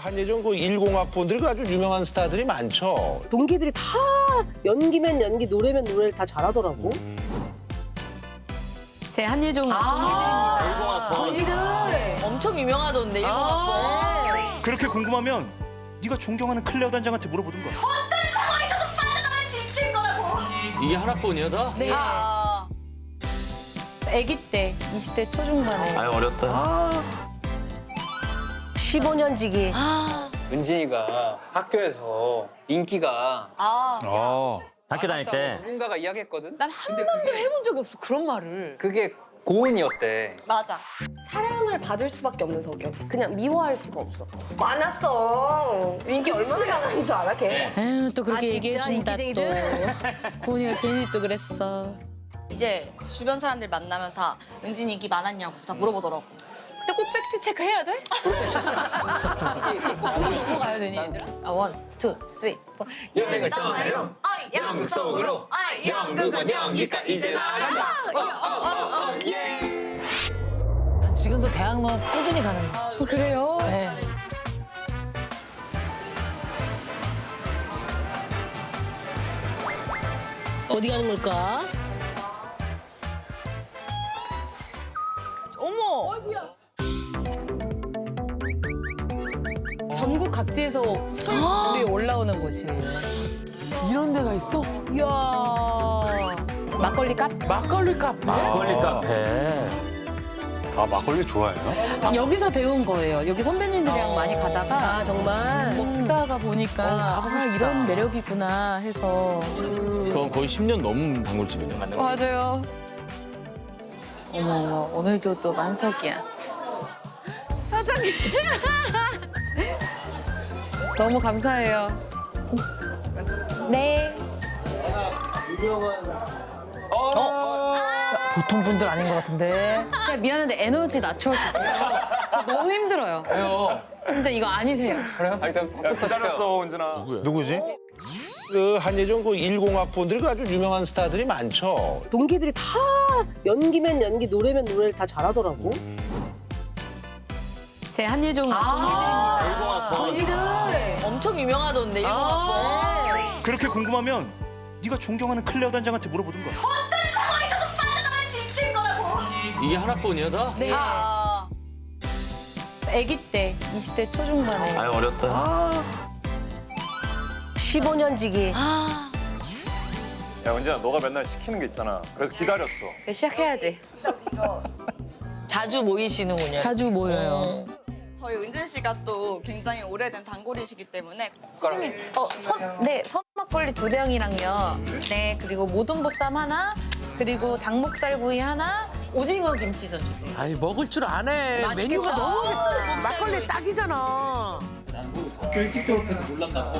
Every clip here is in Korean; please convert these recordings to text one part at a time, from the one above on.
한예종 그 일공학번들이 아주 유명한 스타들이 많죠. 동기들이 다 연기면 연기, 노래면 노래를 다 잘하더라고. 제 한예종 동기들입니다. 동기들 엄청 유명하던데 일본학번. 그렇게 궁금하면 네가 존경하는 클레어 단장한테 물어보든가. 이게 한 학번이야? 네. 아기 때, 20대 초중반에. 아유 어렸다. 15년 지기. 은진이가 학교에서 인기가 학교 다닐 때. 누군가가 이야기했거든? 난 한 번도 해본 적이 없어 그런 말을. 그게 고은이었대. 맞아. 사랑을 받을 수밖에 없는 성격. 그냥 미워할 수가 없어. 많았어. 인기 얼마나 많은 줄 알아, 걔? 에휴, 또 그렇게 아, 진짜? 얘기해준다, 또. 인기쟁이들? 고은이가 괜히 또 그랬어. 이제 주변 사람들 만나면 다 은진이 인기 많았냐고 다 물어보더라고. 근데 꼭 팩트 체크 해야 돼? 꼭 넘어가야 되니 얘들아? 원, 투, 쓰리, 포. 여행을 떠나요. 연극 속으로. 연극은 연기가 이제 나간다. 지금도 대학만 꾸준히 가는 거. 그래요? 네. 어디 가는 걸까? 어머! 전국 각지에서 술이 올라오는 곳이에요. 이런 데가 있어? 이야. 막걸리 카페. 막걸리 카페? 막걸리 카페. 아 막걸리 좋아해요? 여기서 배운 거예요. 여기 선배님들이랑 많이 가다가 아, 정말. 먹다가 보니까 가보고 싶다. 이런 매력이구나 해서. 그건 거의 10년 넘은 단골집이네. 맞아요. 어머, 어머, 오늘도 또 만석이야. 사장님. 너무 감사해요. 네. 보통 분들 아닌 것 같은데. 야, 미안한데 에너지 낮춰주세요. 저 너무 힘들어요. 근데 이거 아니세요. 그래요? 일단 기다렸어 은진아. 누구지? 그 한예종 그 일공학번들이 아주 유명한 스타들이 많죠. 동기들이 다 연기면 연기, 노래면 노래를 다 잘하더라고. 제 한예종 동기들입니다. 동기들 엄청 유명하던데 일본학번. 그렇게 궁금하면 네가 존경하는 클레어 단장한테 물어보든가. 이게 한 학번이야? 네. 아기 때, 20대 초중반에. 아유 어렸다. 15년 지기. 아, 야 은진아 너가 맨날 시키는 게 있잖아. 그래서 기다렸어. 시작해야지. 자주 모이시는군요. 자주 모여요. 저희 은진 씨가 또 굉장히 오래된 단골이시기 때문에 네, 선막걸리 2병이랑요. 네, 그리고 모둠보쌈 하나, 그리고 닭목살구이 하나, 오징어 김치전 주세요. 아니, 먹을 줄 아네. 맛있겠다. 메뉴가 너무 아, 막걸리 딱이잖아. 학교 일찍 졸업해서 몰랐나 봐.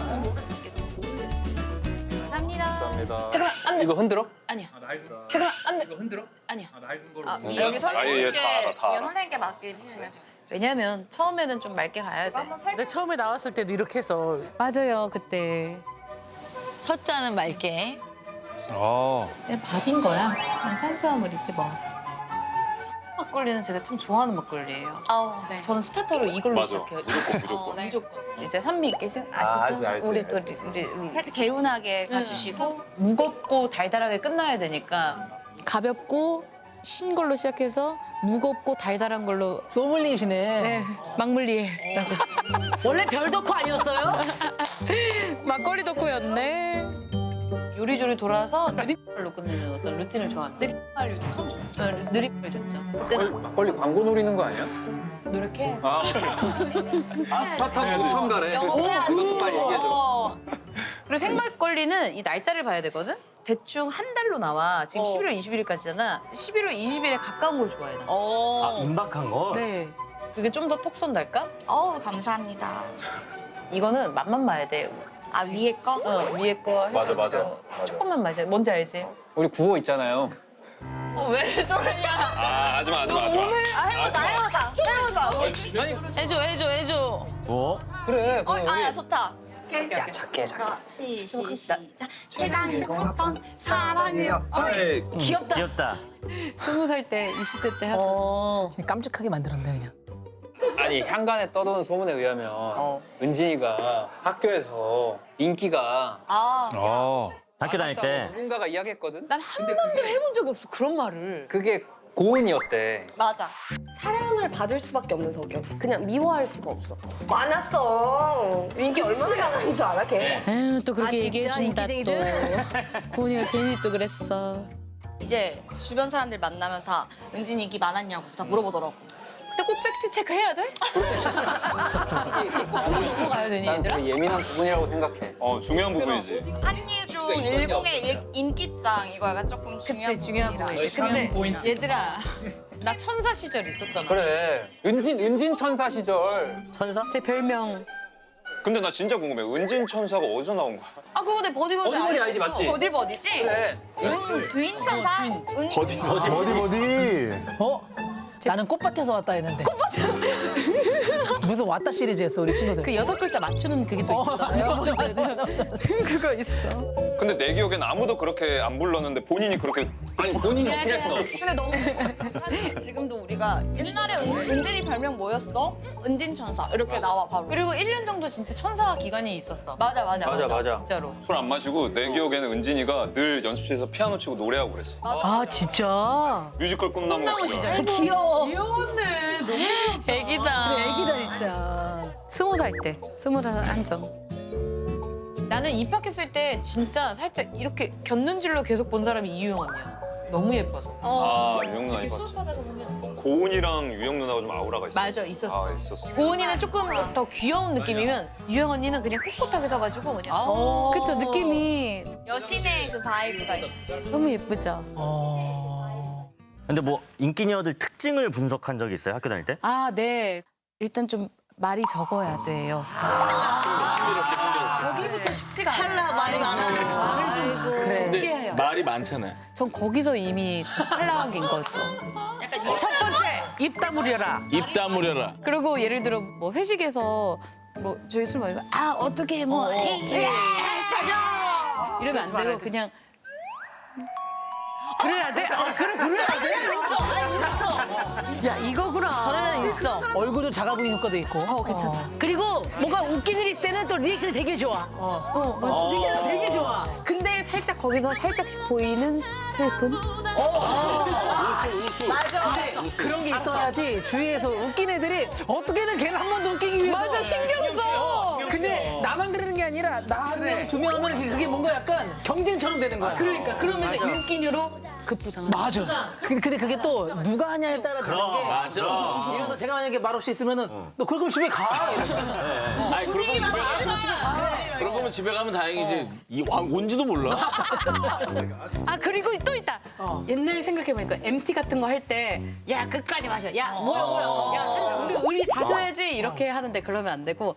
감사합니다. 감사합니다. 잠깐만, 안 돼. 이거 흔들어? 아니야. 잠깐만, 안 돼. 이거 흔들어? 아니야. 낡은 거로. 여기 아예 선생님께 다 알아, 다 알아. 이거 선생님께 맡기시면 돼요. 왜냐면 처음에는 좀 맑게 가야 돼. 근데 처음에 나왔을 때도 이렇게 해서 맞아요, 그때. 첫 잔은 맑게. 그냥 밥인 거야. 그냥 탄수화물이지 뭐. 막걸리는 제가 참 좋아하는 막걸리예요. 네. 저는 스타터로 이걸로 맞아. 시작해요. 네. 이제 산미 있게 아시죠? 알지, 우리 또 알지. 우리 살짝 개운하게 가주시고 무겁고 달달하게 끝나야 되니까 가볍고 신 걸로 시작해서 무겁고 달달한 걸로 소믈리이시네. 네, 막물리에라고. 원래 별 덕후 아니었어요? 막걸리 덕후였네. 요리조리 돌아서 느릿말로 끝내는 어떤 루틴을 좋아합니다. 느릿말 요즘 참 좋죠. 느릿말 좋죠. 그때는 막걸리 광고 노리는 거 아니야? 노력해. 아, 스타트업 처음 가래. 이것도 빨리 얘기해줘. 그리고 생막걸리는 이 날짜를 봐야 되거든? 대충 한 달로 나와. 지금 11월 21일까지잖아. 11월 20일에 가까운 걸 좋아해, 나. 아 임박한 거? 네. 그게 좀 더 톡 쏜달까? 감사합니다. 이거는 맛만 봐야 돼. 아 위에 거? 위에 거 맞아, 해가지고 맞아. 조금만 마셔. 뭔지 알지? 우리 구호 있잖아요. 왜 저러냐? 하지마. 해보자. 해줘. 뭐? 그래. 야 좋다. 야, 작게. 시작. 최강의 공학번 사랑해요. 귀엽다. 20살 때, 20대 때 하던. 깜찍하게 만들었네, 그냥. 아니 향간에 떠도는 소문에 의하면 은진이가 학교에서 인기가 학교 다닐 때. 누군가가 이야기했거든. 난 한 번도 해본 적이 없어 그런 말을. 그게 고은이었대. 맞아. 사랑을 받을 수밖에 없는 성격. 그냥 미워할 수가 없어. 많았어. 인기 얼마나 많은 줄 알아, 걔? 에휴 또 그렇게 아, 진짜? 얘기해준다 또. 인기쟁이들? 고은이가 괜히 또 그랬어. 이제 주변 사람들 만나면 다 은진이 인기 많았냐고 다 물어보더라고. 근데 꼭 팩트 체크 해야 돼? 넘어가야 되니 난 얘들아? 되게 예민한 부분이라고 생각해. 중요한 부분이지. 한예종 일공의 인기짱 이거가 조금 중요한 그치 중요한 부분이라. 부분이지. 근데 얘들아 나 천사 시절 있었잖아. 그래. 은진 천사 시절. 천사? 제 별명. 근데 나 진짜 궁금해. 은진 천사가 어디서 나온 거야? 아 그거 내 버디버디 버디버디 알지, 맞지? 버디버디지? 그래. 두인천사? 버디. 나는 꽃밭에서 왔다 했는데. 무슨 왔다 시리즈였어 우리 친구들. 그 6글자 맞추는 그게 또 있잖아요. 그거 있어. 근데 내 기억엔 아무도 그렇게 안 불렀는데 본인이 그렇게 아니 본인이 어필했어. 근데 너무 지금도 우리가 옛날에 은진이 별명 뭐였어? 은진천사 이렇게 나와 바로. 그리고 1년 정도 진짜 천사 기간이 있었어. 맞아. 맞아. 진짜로. 술 안 마시고 내 기억에는 은진이가 늘 연습실에서 피아노 치고 노래하고 그랬어. 아 진짜? 뮤지컬 꿈나무 꿈나무 시절. 귀여워. 귀여웠네. 너무 애기다. 그래 애기다 진짜. 20살 때. 21정. 나는 입학했을 때 진짜 살짝 이렇게 곁눈질로 계속 본 사람이 이유영 언니야. 너무 예뻐서. 유영 누나 이렇게 이거 수업하다가 보면 고은이랑 유영 누나가 좀 아우라가 있어. 맞아 있었어. 있었어. 고은이는 조금 더 귀여운 느낌이면 유영 언니는 그냥 꿋꿋하게 서가지고 그냥. 그쵸 느낌이 여신의 그 바이브가 있었어. 너무 예쁘죠. 근데 뭐 인기녀들 특징을 분석한 적이 있어요? 학교 다닐 때? 아 네. 일단 좀 말이 적어야 돼요. 거기부터 쉽지가 않아요. 말이 많아. 말을 좀 적게 해요. 말이 많잖아요. 전 거기서 이미 탈락인 거죠. 첫 번째 입 다물려라. 입 다물어라. 그리고 예를 들어 뭐 회식에서 뭐 저희 술 마시면 어떻게 뭐 이러면 안 되고 그냥 그래야 돼? 그래야 돼? 야 이거구나. 저런 애는 있어. 얼굴도 작아 보이는 효과도 있고. 괜찮아. 그리고 뭔가 웃긴 일 있을 때는 또 리액션이 되게 좋아. 리액션이 되게 좋아. 근데 살짝 거기서 살짝씩 보이는 슬픔? 맞아. 그런 게 있어야지 주위에서 웃긴 애들이 어떻게든 걔를 한 번 더 웃기기 위해서. 맞아, 신경 써. 근데 나만 그러는 게 아니라 나를 두 명 하면 그게 뭔가 약간 경쟁처럼 되는 거야. 그러니까 그러면서 인기녀로 급부상. 맞아. 근데 그게 또 누가 하냐에 따라 다른 게. 맞아. 이래서 제가 만약에 말 없이 있으면은 너 그럴 거면 집에 가. 아니 그러고 그럴 거면 집에 가면 다행이지. 온지도 몰라. 아 그리고 또 있다. 옛날 생각해보니까 MT 같은 거 할 때 야 끝까지 마셔. 야 뭐야. 야 우리 다 줘야지 이렇게 하는데 그러면 안 되고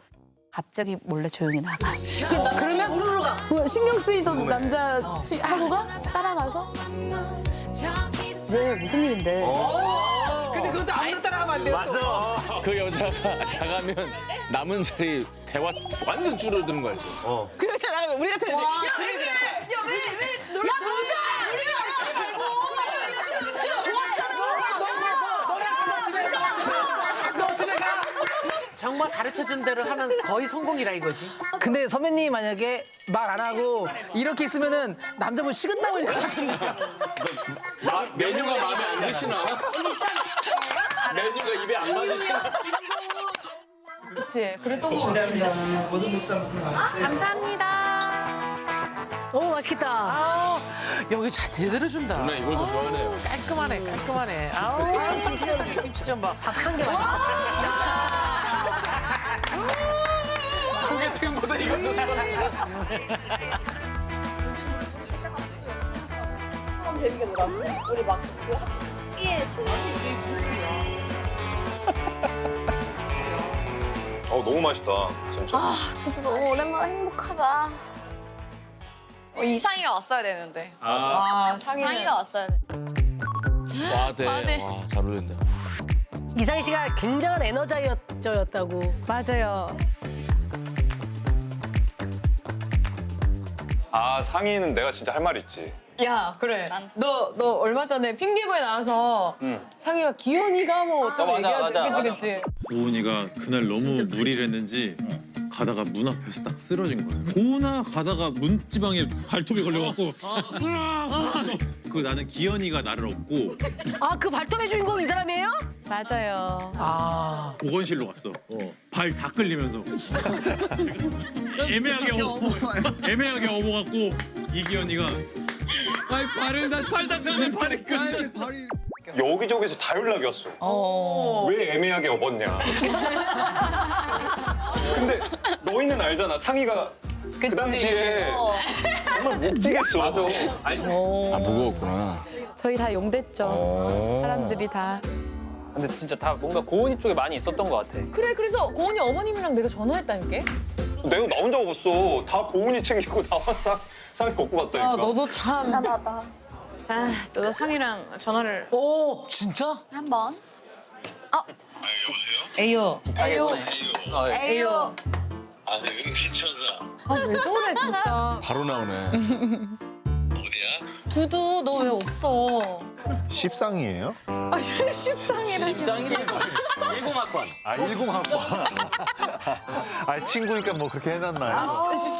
갑자기 몰래 조용히 나가. 그러면 우르르 가. 신경 쓰이던 남자 하고가 따라가서 왜 무슨 일인데? 근데 그것도 아무나 따라가면 안 돼요. 맞아. 그 여자가 나가면 남은 자리 대화 완전 줄어드는 거 알죠? 그 여자 나가면 우리 같은 애들 야 왜 노래 놀자. 우리가 하지 말고. 지금 좋았잖아. 너 집에 가. 정말 가르쳐준 대로 하면 거의 성공이라 이거지. 근데 선배님 만약에 말 안 하고 이렇게 있으면은 남자분 식은땀 흘릴 것 같은데. 메뉴가 마음에 안 드시나? 메뉴가 입에 안 맞으시나? 그치. 그랬던 거 같아. 감사합니다. 오 맛있겠다. 여기 제대로 준다. 누나 이걸 더 좋아하네요. 깔끔하네. 아우, 김치 좀 봐. 바삭한 게 많아. 소개팅보다 이걸 더 좋아해. 재밌게 놀았어. 우리 막 학기에 너무 맛있다. 진짜. 저도 너무 오랜만에 행복하다. 이상이가 왔어야 되는데. 상이가 왔어야 돼. 와대. 와, 잘 어울린다. 이상희 씨가 굉장한 에너자이저였다고. 맞아요. 상의는 내가 진짜 할 말 있지. 야 그래. 난 너 얼마 전에 핑계고에 나와서 상희가 기현이가 뭐 어쩌고 맞아, 얘기하지. 맞아. 그치. 고은이가 그날 너무 무리를 했는지 가다가 문 앞에서 딱 쓰러진 거예요. 고은아 가다가 문지방에 발톱이 걸려갖고 그 나는 기현이가 나를 업고 아, 그 발톱의 주인공 이 사람이에요? 맞아요. 아. 보건실로 갔어. 발 다 끌리면서 애매하게 업어갖고 이기현이가 아이 발을 나 잘 다쳤네 발이 끌려. 여기저기서 다 연락이 왔어. 왜 애매하게 업었냐. 근데 너희는 알잖아. 상희가 그 당시에 정말 묵직했어. 맞아. 아 무거웠구나. 저희 다 용됐죠. 사람들이 다. 근데 진짜 다 뭔가 고은이 쪽에 많이 있었던 것 같아. 그래 그래서 고은이 어머님이랑 내가 전화했다니까. 내가 나 혼자 업었어. 다 고은이 챙기고 나와 상희 업고 갔다니까. 아 너도 참. 나다. 자, 너도 상이랑 전화를. 오, 진짜? 한번. 에이요. 에이요. 아, 예. 에이요. 아, 네, 괜찮아. 아 왜 저래 진짜. 바로 나오네. 두두 너 왜 없어? 십상이에요? 아, 십상이라. 십상이라는 거. 10학번. 아, 10학번. 아, 친구니까 뭐 그렇게 해놨나요?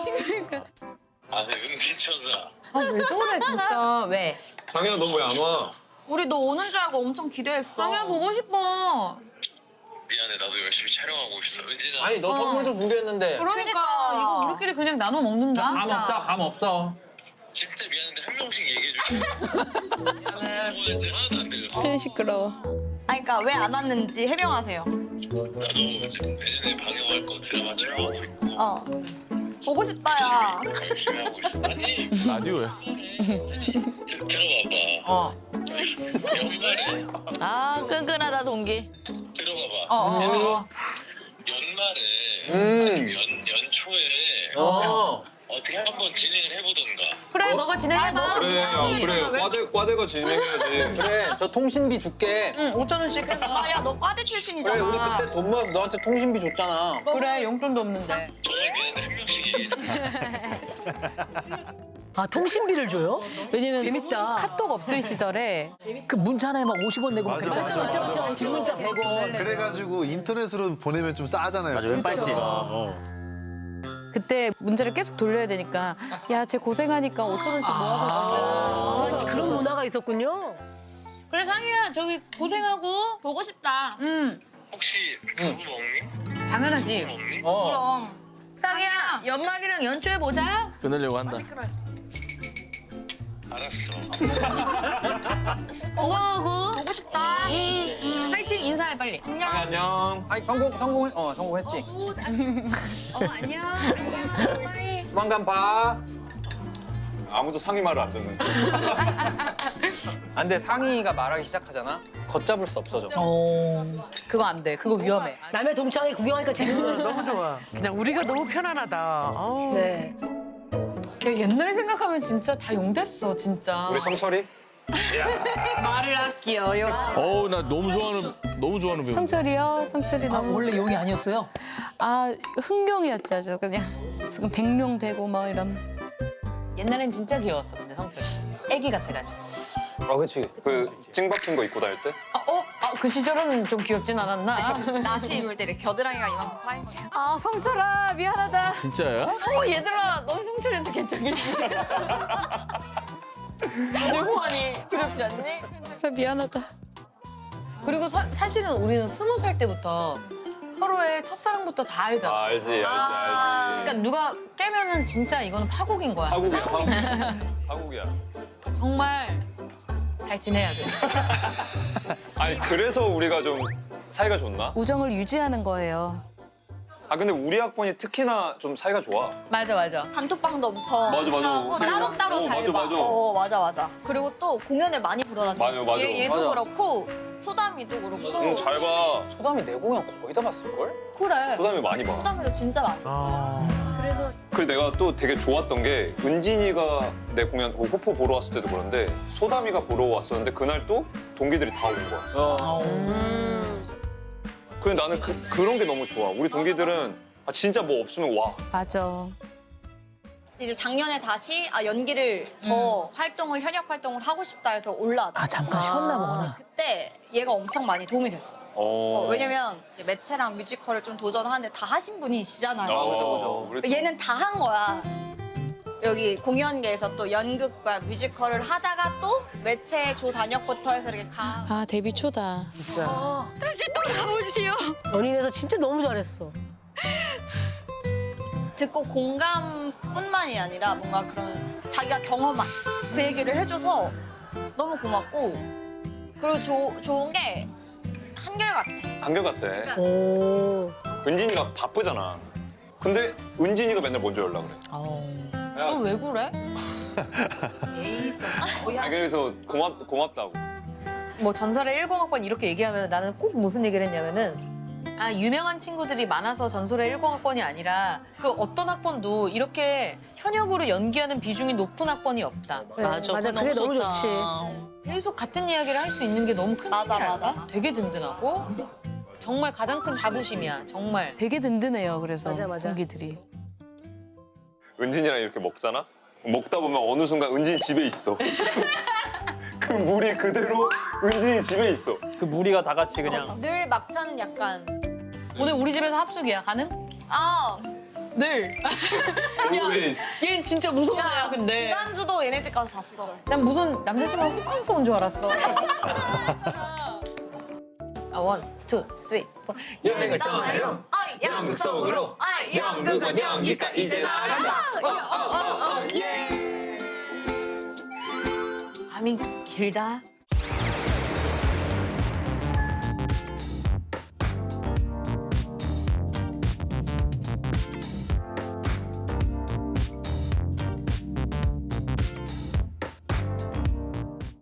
친구니까. 아, 네, 괜찮아. 아 왜 저래 진짜. 왜? 상희야, 너 왜 안 와? 우리 너 오는 줄 알고 엄청 기대했어. 상이야 보고 싶어. 미안해, 나도 열심히 촬영하고 있어. 은진아. 아니 너 선물도 준비했는데. 그러니까 이거 우리끼리 그냥 나눠 먹는다. 감 없다 감 없어. 진짜 미안한데 한 명씩 얘기해 줄게. 미안해. 뭐였지? 하나도 안 들려. 시끄러워. 아니 그러니까 왜 안 왔는지 해명하세요. 나도 지금 내년에 방영할 거 드라마 촬영하고 있고 보고 싶다 야. 열심히 하고 있어. 아니, 라디오야. 들어봐봐. 연말에 아, 끈끈하다, 동기. 들어봐봐. 연말에 아니면 연초에 어떻게 한번 진행을 해보던가. 그래 너가 진행해봐. 그래. 과대가 진행해야지. 그래 저 통신비 줄게. 응 5천 원씩 해서. 아야 너 과대 그래 출신이잖아. 우리 그때 돈 모아서 너한테 통신비 줬잖아. 그래 용돈도 없는데. 정말 미안한데 한 명씩 얘기해. 아, 통신비를 줘요? 왜냐면 재밌다. 카톡 없을 시절에 그 문자 하나에 막 50원 내고 막 맞아, 그랬잖아요. 맞아. 뒷문자 100원. 그래가지고 인터넷으로 보내면 좀 싸잖아요. 맞아 왼팔찌. 그때 문자를 계속 돌려야 되니까 야, 쟤 고생하니까 5천 원씩 모아서 주자. 그런 문화가 있었군요. 그래 상이야 저기 고생하고. 보고 싶다. 응 혹시 두부 먹니? 당연하지. 먹니? 그럼. 상이야 연말이랑 연초에 보자. 끊으려고 한다. 알았어. 건강하고. 보고 싶다. 파이팅 인사해 빨리. 안녕. 아니 성공했지. 안녕. 바이. 조만간 봐. 아무도 상희 말을 안 듣는. 안 돼 상희가 말하기 시작하잖아. 걷잡을 수 없어져. 그거 안 돼. 그거 위험해. 남의 동창회 구경하니까 재밌는 너무 좋아. 그냥 우리가 너무 편안하다. 어우. 네. 옛날 생각하면 진짜 다 용됐어 진짜. 우리 성철이? 말을 아껴요. 어우 나 너무 좋아하는 배우. 성철이요? 성철이 아, 너무. 원래 용이 아니었어요? 아, 흥룡이었죠. 아주 그냥 지금 백룡 되고 뭐 이런. 옛날엔 진짜 귀여웠어 근데 성철. 애기 같아가지고. 아 그렇지. 그 찡박힌 거 입고 다닐 때? 그 시절은 좀 귀엽진 않았나? 나시 입을 때 이렇게 겨드랑이가 이만큼 파인 거. 아, 성철아, 미안하다. 진짜야? 얘들아 너희 성철이한테 괜찮겠지? 요즘 호환이 귀엽지 않니? 그래, 미안하다. 그리고 사실은 우리는 20살 때부터 서로의 첫사랑부터 다 알잖아. 알지. 그러니까 누가 깨면은 진짜 이거는 파국인 거야. 파국이야. 정말 잘 지내야 돼. 아니 그래서 우리가 좀 사이가 좋나? 우정을 유지하는 거예요. 아 근데 우리 학번이 특히나 좀 사이가 좋아. 맞아. 단톡방도 엄청 맞아. 하고 따로따로 잘 봐. 맞아. 그리고 또 공연을 많이 보러 다녀. 맞아. 얘도 맞아. 그렇고 소담이도 그렇고. 잘 봐. 소담이 내 공연 거의 다 봤을걸? 그래. 소담이 많이 봐. 소담이도 진짜 많이 봐. 그래서 그리고 내가 또 되게 좋았던 게 은진이가 내 공연 호포 보러 왔을 때도 그런데 소담이가 보러 왔었는데 그날 또 동기들이 다 온 거야. 근데 나는 그런 게 너무 좋아. 우리 동기들은 진짜 뭐 없으면 와. 맞아. 이제 작년에 다시 연기를 더 현역 활동을 하고 싶다 해서 올라왔다. 아, 잠깐 쉬었나 보구나. 그때 얘가 엄청 많이 도움이 됐어. 왜냐면 매체랑 뮤지컬을 좀 도전하는데 다 하신 분이시잖아요. 그렇죠. 얘는 다 한 거야. 여기 공연계에서 또 연극과 뮤지컬을 하다가 또 매체 조 단역부터 해서 이렇게 가. 아 데뷔 초다. 진짜. 다시 또 가보시오. 연인에서 진짜 너무 잘했어. 듣고 공감뿐만이 아니라 뭔가 그런 자기가 경험한 그 얘기를 해줘서 너무 고맙고 그리고 좋은 게 한결같아. 한결같아. 오. 은진이가 바쁘잖아. 근데 은진이가 맨날 먼저 연락 그래. 너 왜 그래? 그래서 고맙다고. 뭐 전설의 10학번 이렇게 얘기하면 나는 꼭 무슨 얘기를 했냐면은 유명한 친구들이 많아서 전설의 10학번이 아니라 그 어떤 학번도 이렇게 현역으로 연기하는 비중이 높은 학번이 없다. 맞아. 그게 너무 좋지. 계속 같은 이야기를 할 수 있는 게 너무 큰 맞아, 힘이랄까? 맞아. 되게 든든하고 정말 가장 큰 자부심이야. 정말. 되게 든든해요. 그래서 맞아. 동기들이. 은진이랑 이렇게 먹잖아? 먹다 보면 어느 순간 은진이 집에 있어. 그 무리 그대로 은진이 집에 있어. 그 무리가 다 같이 그냥 늘 막차는 약간 오늘 우리 집에서 합숙이야. 가능? 늘. Always. 얘 진짜 무서운 애야 근데. 지난주도 얘네 집 가서 잤어. 난 무슨 남자친구랑 호캉스 온 줄 알았어. 원, 투, 쓰리, 포. 여행을 떠나요. 연극 속으로. 연극은 연기가 이제 나간다. 밤이 길다.